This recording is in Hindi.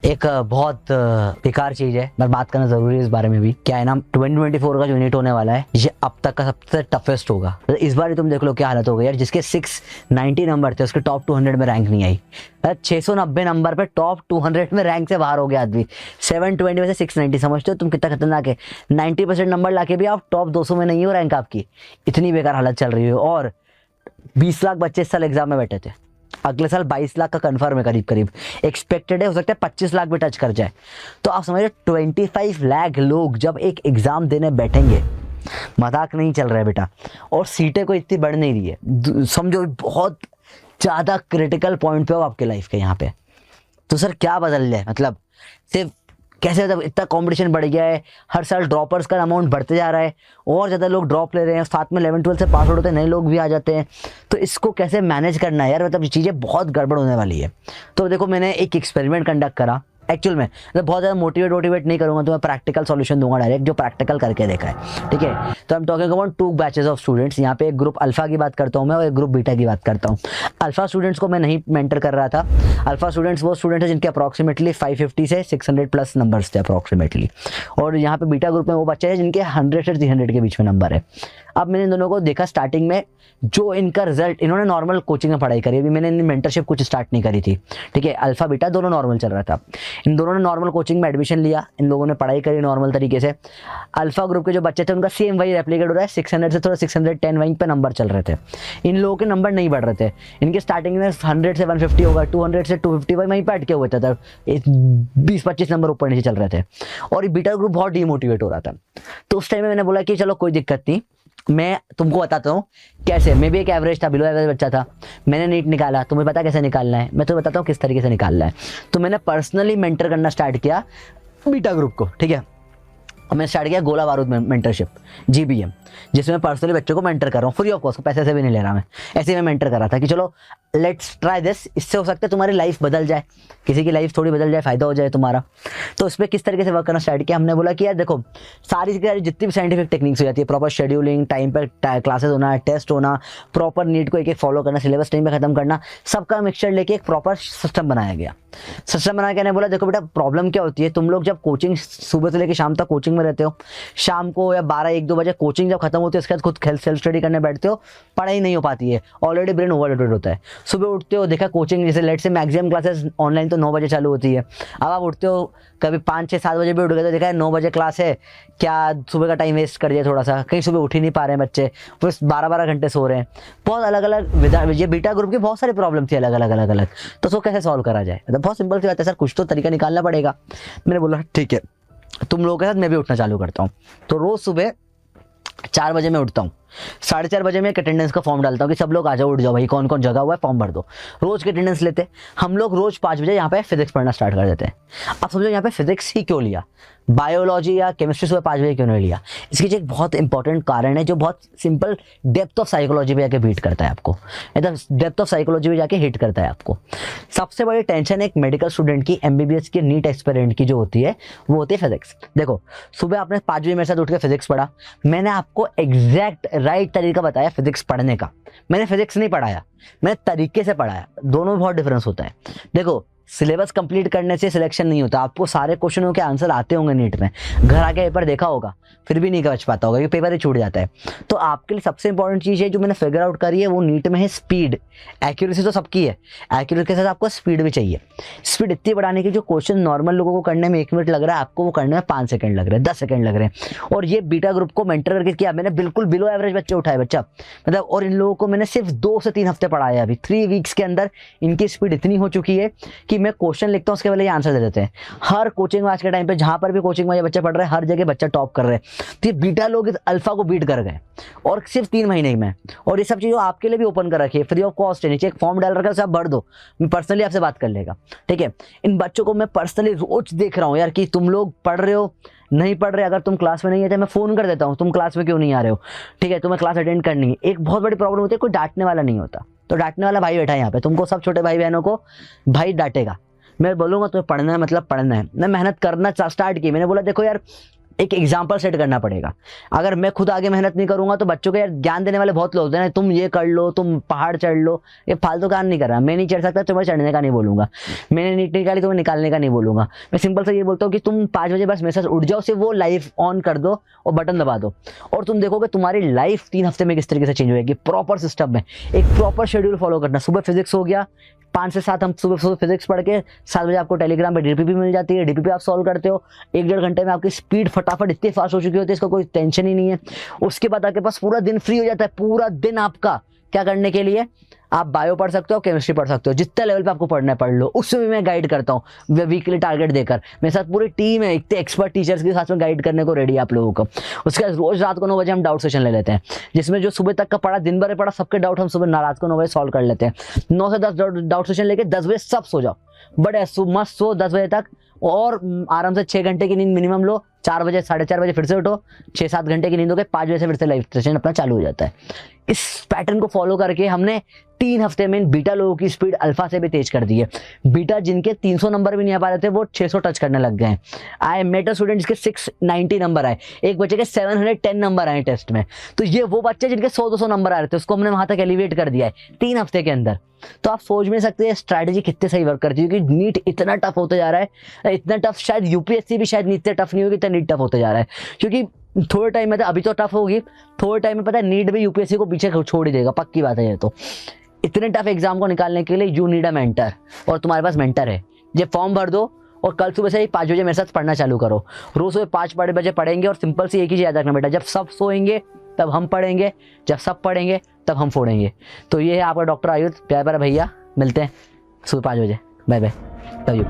एक बहुत बेकार चीज है, पर बात करना जरूरी है इस बारे में भी। क्या है ना, 2024 का जो नीट होने वाला है ये अब तक का सबसे टफेस्ट होगा। तो इस बार तुम देख लो क्या हालत हो गई यार। जिसके 690 नंबर थे उसके टॉप 200 में रैंक नहीं आई। 690 नंबर पे टॉप 200 में रैंक से बाहर हो गया आदमी। 720 में से 690, समझते हो तुम कितना खतरनाक है। 90% नंबर लाके भी आप टॉप 200 में नहीं हो रैंक आपकी। इतनी बेकार हालत चल रही है। और 20 लाख बच्चे इस साल एग्जाम में बैठे थे। अगले साल 22 लाख का कंफर्म है करीब करीब। एक्सपेक्टेड है, हो सकता है 25 लाख भी टच कर जाए। तो आप समझिए 25 लाख लोग जब एक एग्जाम देने बैठेंगे, मजाक नहीं चल रहा है बेटा। और सीटें कोई इतनी बढ़ नहीं रही है, समझो बहुत ज़्यादा क्रिटिकल पॉइंट पे हो आपके लाइफ के यहाँ पे। तो सर क्या बदल जाए, मतलब सिर्फ कैसे, मतलब इतना कंपटीशन बढ़ गया है। हर साल ड्रॉपर्स का अमाउंट बढ़ते जा रहा है और ज़्यादा लोग ड्रॉप ले रहे हैं। साथ में 11-12 से पास आउट होते हैं, नए लोग भी आ जाते हैं। तो इसको कैसे मैनेज करना है यार, मतलब चीज़ें बहुत गड़बड़ होने वाली है। तो देखो मैंने एक एक्सपेरिमेंट कंडक्ट करा एक्चुअल में। मतलब बहुत ज़्यादा मोटिवेट नहीं करूँगा, तो मैं प्रैक्टिकल सॉल्यूशन दूंगा डायरेक्ट, जो प्रैक्टिकल करके देखा है। ठीक है, तो I am talking about 2 batches of students. यहाँ पे एक ग्रुप अल्फा की बात करता हूँ मैं और एक ग्रुप बीटा की बात करता हूँ। अल्फा स्टूडेंट्स को मैं नहीं मेंटर कर रहा था। अल्फा स्टूडेंट्स वो स्टूडेंट है जिनके अप्रॉक्सीमेटली 550 से 600 प्लस नंबर्स थे अप्रॉक्सीमेटली। और यहाँ पे बीटा ग्रुप में वो बच्चे हैं जिनके 100 से 300 के बीच में नंबर है। अब मैंने इन दोनों को देखा स्टार्टिंग में, जो इनका रिजल्ट, इन्होंने नॉर्मल कोचिंग में पढ़ाई करी, अभी मैंने इनकी मेंटरशिप कुछ स्टार्ट नहीं करी थी। ठीक है, अल्फा बीटा दोनों नॉर्मल चल रहा था। इन दोनों ने नॉर्मल कोचिंग में एडमिशन लिया, इन लोगों ने पढ़ाई करी नॉर्मल तरीके से। अल्फा ग्रुप के जो बच्चे थे उनका सेम वही रेप्लिकेट हो रहा है, 600 से थोड़ा 610 वहीं पे नंबर चल रहे थे। इन लोगों के नंबर नहीं बढ़ रहे थे। इनके स्टार्टिंग में 100 से 150 होगा, 200 से 250 वहीं पे अटके हुए थे। 20-25 नंबर ऊपर नीचे चल रहे थे और ये बीटा ग्रुप बहुत डीमोटिवेट हो रहा था। तो उस टाइम में मैंने बोला कि चलो कोई दिक्कत नहीं, मैं तुमको बताता हूँ कैसे। मैं भी एक एवरेज था, बिलो एवरेज बच्चा था। मैंने नीट निकाला, तुम्हें पता कैसे निकालना है, मैं तुम्हें बताता हूँ किस तरीके से निकालना है। तो मैंने पर्सनली मेंटर करना स्टार्ट किया बीटा ग्रुप को। ठीक है, और मैंने स्टार्ट किया गोला बारूद मेंटरशिप, GBM, जिसमें मैं पर्सनली बच्चों को मेंटर कर रहा हूँ फ्री ऑफ कॉस्ट, पैसे से भी नहीं ले रहा मैं। ऐसे मैं मेंटर कर रहा था कि चलो लेट्स ट्राई दिस, इससे हो सकता है तुम्हारी लाइफ बदल जाए, किसी की लाइफ थोड़ी बदल जाए, फायदा हो जाए तुम्हारा। तो इस पर किस तरीके से वर्क करना स्टार्ट किया, हमने बोला कि यार देखो सारी जितनी भी साइंटिफिक टेक्निक्स हो जाती है, प्रॉपर शेड्यूलिंग, टाइम पर क्लासेस होना, टेस्ट होना, प्रॉपर नीट को एक एक फॉलो करना, सिलेबस टाइम पे खत्म करना, सबका मिक्सचर लेके एक प्रॉपर सिस्टम बनाया गया। सिस्टम बना के बोला देखो बेटा प्रॉब्लम क्या होती है, तुम लोग जब कोचिंग सुबह से लेकर शाम तक कोचिंग में रहते हो, शाम को या 12-1-2 बजे कोचिंग जब खत्म होती है उसके बाद खुद सेल्फ स्टडी करने बैठते हो, पढ़ाई नहीं हो पाती है, ऑलरेडी ब्रेन ओवरलोडेड होता है। सुबह उठते हो, देखा कोचिंग जैसे लेट से मैक्सिमम क्लासेस ऑनलाइन तो 9 बजे चालू होती है। अब आप उठते हो कभी 5-6-7 बजे भी उठ गए तो देखा है 9 बजे क्लास है, क्या सुबह का टाइम वेस्ट कर दिया थोड़ा सा, कहीं सुबह उठ ही नहीं पा रहे हैं बच्चे, फिर 12-12 घंटे सो रहे हैं। बहुत अलग अलग ये बीटा ग्रुप की बहुत सारी प्रॉब्लम थी अलग अलग। तो उसको कैसे सॉल्व करा जाए, मतलब बहुत सिंपल सी बात है सर, कुछ तो तरीका निकालना पड़ेगा। मैंने बोला ठीक है, तुम लोगों के साथ मैं भी उठना चालू करता हूँ। तो रोज सुबह 4 बजे मैं उठता हूँ, 4:30 बजे मैं एक अटेंडेंस का फॉर्म डालता हूँ कि सब लोग आ जाओ, उठ जाओ भाई, कौन कौन जगह हुआ है फॉर्म भर दो। रोज की अटेंडेंस लेते हम लोग। रोज 5 बजे यहाँ पे फिजिक्स पढ़ना स्टार्ट कर देते हैं। अब समझो यहाँ पे फिजिक्स ही क्यों लिया, बायोलॉजी या केमिस्ट्री सुबह 5 बजे क्यों नहीं लिया। इसकी एक बहुत इंपॉर्टेंट कारण है जो बहुत सिंपल डेप्थ ऑफ साइकोलॉजी पे जाके बीट करता है आपको, एकदम डेप्थ ऑफ साइकोलॉजी पे जाके हिट करता है आपको। सबसे बड़ी टेंशन एक मेडिकल स्टूडेंट की, MBBS की नीट एक्सपेरिमेंट की जो होती है वो होती है फिजिक्स। देखो सुबह आपने 5 बजे मेरे साथ उठ के फिजिक्स पढ़ा, मैंने आपको एग्जैक्ट राइट तरीका बताया फिजिक्स पढ़ने का। मैंने फिजिक्स नहीं पढ़ाया, मैंने तरीके से पढ़ाया, दोनों में बहुत डिफरेंस होता है। देखो सिलेबस कंप्लीट करने से सिलेक्शन नहीं होता, आपको सारे क्वेश्चनों के आंसर आते होंगे नीट में, घर आके पेपर देखा होगा फिर भी नहीं समझ पाता होगा क्योंकि पेपर ही छूट जाता है। तो आपके लिए सबसे इंपॉर्टेंट चीज़ है जो मैंने फिगर आउट करी है वो नीट में है स्पीड। एक्यूरेसी तो सबकी है, एक्यूरेसी के साथ आपको स्पीड भी चाहिए। स्पीड इतनी बढ़ाने की जो क्वेश्चन नॉर्मल लोगों को करने में 1 मिनट लग रहा है, आपको वो करने में 5 सेकंड लग रहे हैं, 10 सेकंड लग रहे हैं। और ये बीटा ग्रुप को मेंटर करके किया मैंने, बिल्कुल बिलो एवरेज बच्चे उठाए बच्चा, मतलब। और इन लोगों को मैंने सिर्फ 2 से 3 हफ्ते पढ़ाया, अभी 3 वीक्स के अंदर इनकी स्पीड इतनी हो चुकी है कि मैं क्वेश्चन लिखता हूँ उसके पहले ये आंसर दे देते हैं। हर कोचिंग में आज के टाइम पे जहां पर भी कोचिंग में ये बच्चे पढ़ रहे हैं हर जगह बच्चा टॉप कर रहे हैं। तो ये बीटा लोग इस अल्फा को बीट कर गए और सिर्फ 3 महीने में। और ये सब चीज़ें आपके लिए भी ओपन कर रखी है, फ्री ऑफ कॉस्ट है, नीचे एक फॉर्म डाल रखा है, उसे आप भर दो, मैं पर्सनली आपसे बात कर लेगा। ठीक है, इन बच्चों को मैं पर्सनली रोज देख रहा हूँ यार कि तुम लोग पढ़ रहे हो नहीं पढ़ रहे। अगर तुम क्लास में नहीं आते मैं फ़ोन कर देता हूँ तुम क्लास में क्यों नहीं आ रहे हो। ठीक है, तुम्हें क्लास अटेंड करनी है। एक बहुत बड़ी प्रॉब्लम होती है, कोई डांटने वाला नहीं होता। तो डांटने वाला भाई बैठा है यहाँ पे, तुमको सब छोटे भाई बहनों को भाई डांटेगा। मैं बोलूँगा तुम्हें पढ़ना है मतलब पढ़ना है। मैं मेहनत करना स्टार्ट की, मैंने बोला देखो यार एक एग्जाम्पल सेट करना पड़ेगा। अगर मैं खुद आगे मेहनत नहीं करूंगा तो बच्चों को यार ज्ञान देने वाले बहुत लोग होते हैं, तुम ये कर लो, तुम पहाड़ चढ़ लो, ये फालतू काम नहीं कर रहा। मैं नहीं चढ़ सकता, तुम्हें चढ़ने का नहीं बोलूंगा। मैंने नीट निकाली, तुम्हें निकालने का नहीं बोलूंगा। मैं सिंपल से ये बोलता हूँ कि तुम 5 बजे बस मैसेज उठ जाओ, सिर्फ वो लाइव ऑन कर दो और बटन दबा दो, और तुम देखोगे तुम्हारी लाइफ 3 हफ्ते में किस तरीके से चेंज होगी। प्रॉपर सिस्टम में एक प्रॉपर शेड्यूल फॉलो करना। सुबह फिजिक्स हो गया, 5 से 7 हम सुबह फिजिक्स पढ़ के 7 बजे आपको टेलीग्राम पे डीपीपी मिल जाती है, डीपीपी आप सॉल्व करते हो। 1-1.5 घंटे में आपकी स्पीड फटाफट इतनी फास्ट हो चुकी होती है, इसका कोई टेंशन ही नहीं है। उसके बाद आपके पास पूरा दिन फ्री हो जाता है। पूरा दिन आपका क्या करने के लिए, आप बायो पढ़ सकते हो, केमिस्ट्री पढ़ सकते हो, जितने लेवल पे आपको पढ़ना है पढ़ लो। उसमें भी मैं गाइड करता हूँ वीकली टारगेट देकर। मेरे साथ पूरी टीम है, इतने एक्सपर्ट टीचर्स के साथ में गाइड करने को रेडी है आप लोगों को। उसके बाद रोज रात को 9 बजे हम डाउट सेशन ले लेते हैं, जिसमें जो सुबह तक का पढ़ा, दिन भर पढ़ा, सबके डाउट हम सुबह रात को 9 बजे सॉल्व कर लेते हैं। 9 से 10 डाउट सेशन लेके 10 बजे सब सो जाओ, बड़े मस्त सो 10 बजे तक, और आराम से 6 घंटे की नींद मिनिमम लो। 4 बजे 4:30 बजे फिर से उठो, 6-7 घंटे की नींद हो गई, 5 बजे से फिर से लाइव सेशन अपना चालू हो जाता है। इस पैटर्न को फॉलो करके हमने 3 हफ्ते में बीटा लोगों की स्पीड अल्फा से भी तेज कर दी है। बीटा जिनके 300 नंबर भी नहीं आ पा रहे थे, वो 600 टच करने लग गए हैं। आई मेट अ स्टूडेंट जिसके 690 नंबर आए, एक बच्चे के 710 नंबर आए टेस्ट में। तो ये वो बच्चे जिनके 100-200 नंबर आ रहे थे, उसको हमने वहां तक एलिवेट कर दिया है 3 हफ्ते के अंदर। तो आप सोच भी नहीं सकते स्ट्रैटेजी कितने सही वर्क करती है, क्योंकि नीट इतना टफ होता जा रहा है, इतना टफ शायद यूपीएससी भी शायद इतने टफ नहीं होगी, इतना नीट टफ होता जा रहा है। क्योंकि थोड़े टाइम में, तो अभी तो टफ होगी, थोड़े टाइम में पता है नीट भी यूपीएससी को पीछे छोड़ ही देगा, पक्की बात है ये तो। इतने टफ एग्जाम को निकालने के लिए यू नीड अ मेंटर, और तुम्हारे पास मेंटर है। ये फॉर्म भर दो और कल सुबह से ही 5 बजे मेरे साथ पढ़ना चालू करो। रोज सुबह 5 बजे पढ़ेंगे, और सिंपल सी एक ही चीज याद रखना बेटा, जब सब सोएंगे तब हम पढ़ेंगे, जब सब पढ़ेंगे तब हम फोड़ेंगे। तो ये है आपका डॉक्टर आयुध, प्यार प्यारा भैया। मिलते हैं सुबह 5 बजे। Bye bye, love you.